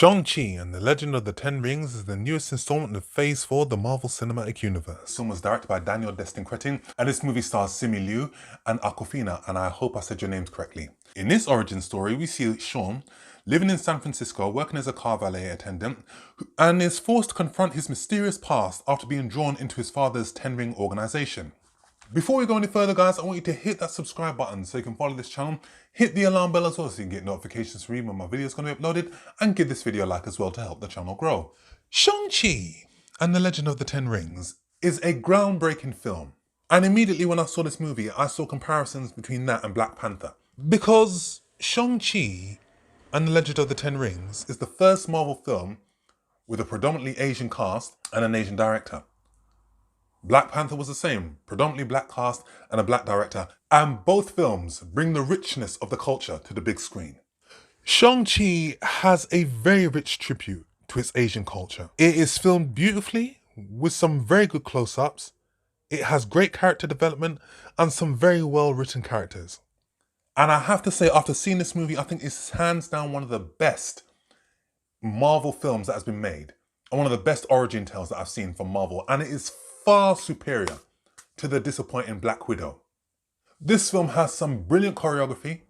Shang-Chi and the Legend of the Ten Rings is the newest installment of Phase 4 of the Marvel Cinematic Universe. This film was directed by Daniel Destin Cretin, and this movie stars Simu Liu and Awkwafina, and I hope I said your names correctly. In this origin story, we see Sean living in San Francisco, working as a car valet attendant, and is forced to confront his mysterious past after being drawn into his father's Ten Ring organization. Before we go any further, guys, I want you to hit that subscribe button so you can follow this channel, hit the alarm bell as well so you can get notifications for when my video is going to be uploaded, and give this video a like as well to help the channel grow. Shang-Chi and the Legend of the Ten Rings is a groundbreaking film. And immediately when I saw this movie, I saw comparisons between that and Black Panther. Because Shang-Chi and the Legend of the Ten Rings is the first Marvel film with a predominantly Asian cast and an Asian director. Black Panther was the same, predominantly black cast and a black director, and both films bring the richness of the culture to the big screen. Shang-Chi has a very rich tribute to its Asian culture. It is filmed beautifully with some very good close-ups. It has great character development and some very well written characters. And I have to say, after seeing this movie, I think it's hands down one of the best Marvel films that has been made, and one of the best origin tales that I've seen from Marvel, and it is far superior to the disappointing Black Widow. This film has some brilliant choreography,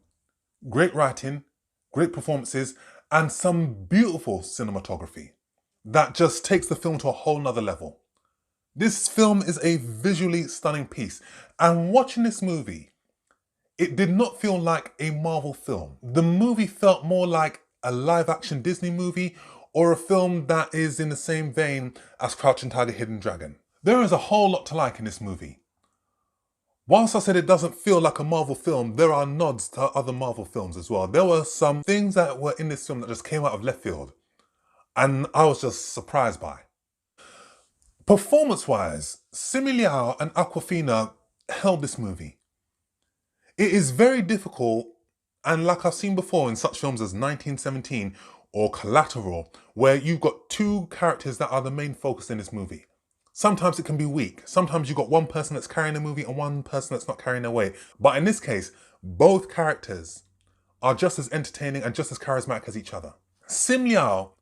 great writing, great performances, and some beautiful cinematography that just takes the film to a whole nother level. This film is a visually stunning piece, and watching this movie, it did not feel like a Marvel film. The movie felt more like a live-action Disney movie or a film that is in the same vein as Crouching Tiger, Hidden Dragon. There is a whole lot to like in this movie. Whilst I said it doesn't feel like a Marvel film, there are nods to other Marvel films as well. There were some things that were in this film that just came out of left field, and I was just surprised by. Performance-wise, Simu Liu and Awkwafina held this movie. It is very difficult, and like I've seen before in such films as 1917 or Collateral, where you've got two characters that are the main focus in this movie. Sometimes it can be weak. Sometimes you've got one person that's carrying the movie and one person that's not carrying the weight. But in this case, both characters are just as entertaining and just as charismatic as each other. Simu Liu,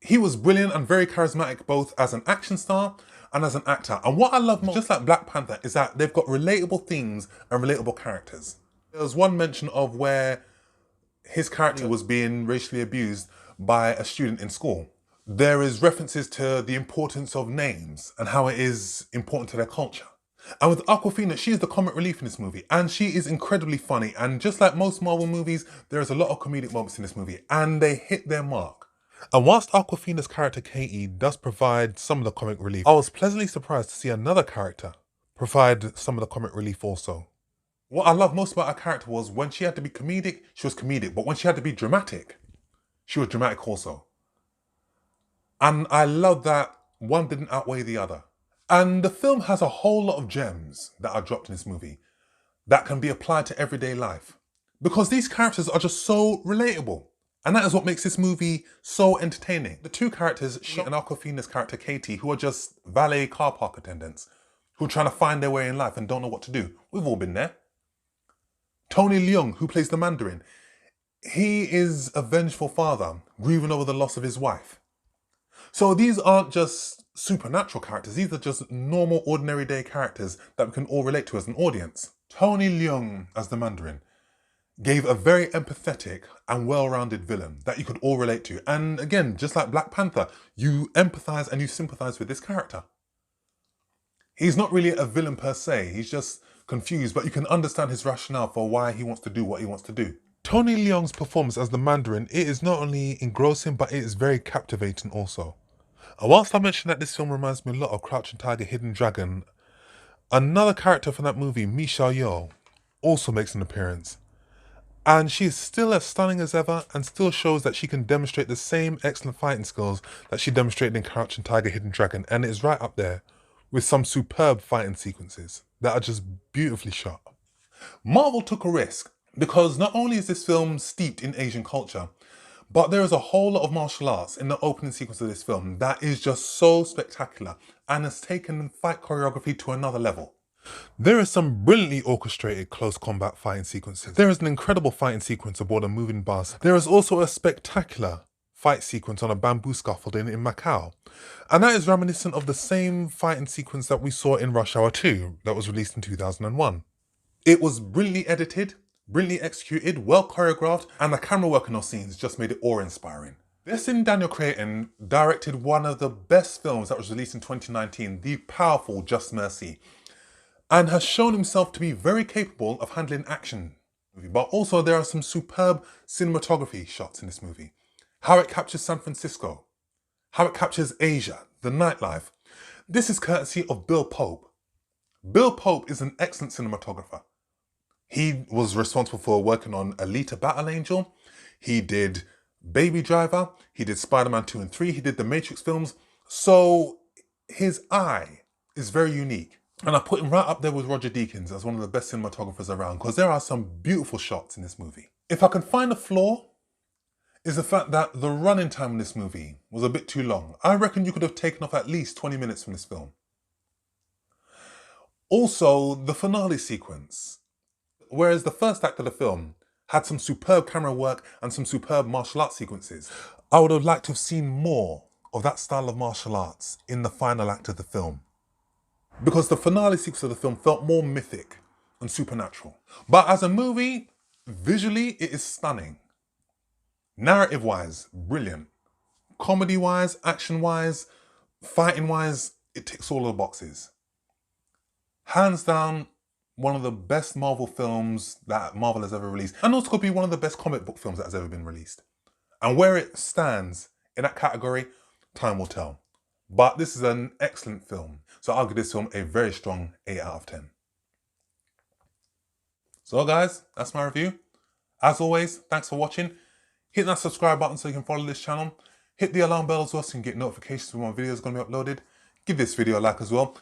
he was brilliant and very charismatic both as an action star and as an actor. And what I love most, just like Black Panther, is that they've got relatable themes and relatable characters. There was one mention of where his character was being racially abused by a student in school. There is references to the importance of names and how it is important to their culture. And with Awkwafina, she is the comic relief in this movie, and she is incredibly funny. And just like most Marvel movies, there is a lot of comedic moments in this movie, and they hit their mark. And whilst Awkwafina's character Katy does provide some of the comic relief, I was pleasantly surprised to see another character provide some of the comic relief also. What I love most about her character was when she had to be comedic, she was comedic, but when she had to be dramatic, she was dramatic also. And I love that one didn't outweigh the other. And the film has a whole lot of gems that are dropped in this movie that can be applied to everyday life. Because these characters are just so relatable. And that is what makes this movie so entertaining. The two characters, Sean and Awkwafina's character Katy, who are just valet car park attendants, who are trying to find their way in life and don't know what to do. We've all been there. Tony Leung, who plays the Mandarin, he is a vengeful father, grieving over the loss of his wife. So these aren't just supernatural characters, these are just normal, ordinary day characters that we can all relate to as an audience. Tony Leung, as the Mandarin, gave a very empathetic and well-rounded villain that you could all relate to. And again, just like Black Panther, you empathize and you sympathize with this character. He's not really a villain per se, he's just confused, but you can understand his rationale for why he wants to do what he wants to do. Tony Leung's performance as the Mandarin, it is not only engrossing, but it is very captivating also. And whilst I mentioned that this film reminds me a lot of Crouching Tiger, Hidden Dragon, another character from that movie, Michelle Yeoh, also makes an appearance. And she is still as stunning as ever and still shows that she can demonstrate the same excellent fighting skills that she demonstrated in Crouching Tiger, Hidden Dragon, and it is right up there with some superb fighting sequences that are just beautifully shot. Marvel took a risk because not only is this film steeped in Asian culture, but there is a whole lot of martial arts in the opening sequence of this film that is just so spectacular and has taken fight choreography to another level. There is some brilliantly orchestrated close combat fighting sequences. There is an incredible fighting sequence aboard a moving bus. There is also a spectacular fight sequence on a bamboo scaffolding in Macau. And that is reminiscent of the same fighting sequence that we saw in Rush Hour 2 that was released in 2001. It was brilliantly edited, brilliantly executed, well choreographed, and the camera work in those scenes just made it awe-inspiring. This in Daniel Cretton directed one of the best films that was released in 2019, the powerful Just Mercy, and has shown himself to be very capable of handling action. But also there are some superb cinematography shots in this movie. How it captures San Francisco, how it captures Asia, the nightlife. This is courtesy of Bill Pope. Bill Pope is an excellent cinematographer. He was responsible for working on Alita Battle Angel. He did Baby Driver. He did Spider-Man 2 and 3. He did the Matrix films. So his eye is very unique. And I put him right up there with Roger Deakins as one of the best cinematographers around, because there are some beautiful shots in this movie. If I can find a flaw, is the fact that the running time in this movie was a bit too long. I reckon you could have taken off at least 20 minutes from this film. Also, the finale sequence. Whereas the first act of the film had some superb camera work and some superb martial arts sequences, I would have liked to have seen more of that style of martial arts in the final act of the film. Because the finale sequence of the film felt more mythic and supernatural. But as a movie, visually it is stunning. Narrative-wise, brilliant. Comedy-wise, action-wise, fighting-wise, it ticks all the boxes. Hands down, one of the best Marvel films that Marvel has ever released. And also could be one of the best comic book films that has ever been released. And where it stands in that category, time will tell. But this is an excellent film. So I'll give this film a very strong 8 out of 10. So guys, that's my review. As always, thanks for watching. Hit that subscribe button so you can follow this channel. Hit the alarm bell as well so you can get notifications when my video is going to be uploaded. Give this video a like as well.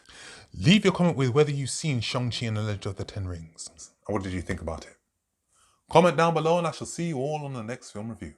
Leave your comment with whether you've seen Shang-Chi and the Legend of the Ten Rings. And what did you think about it? Comment down below and I shall see you all on the next film review.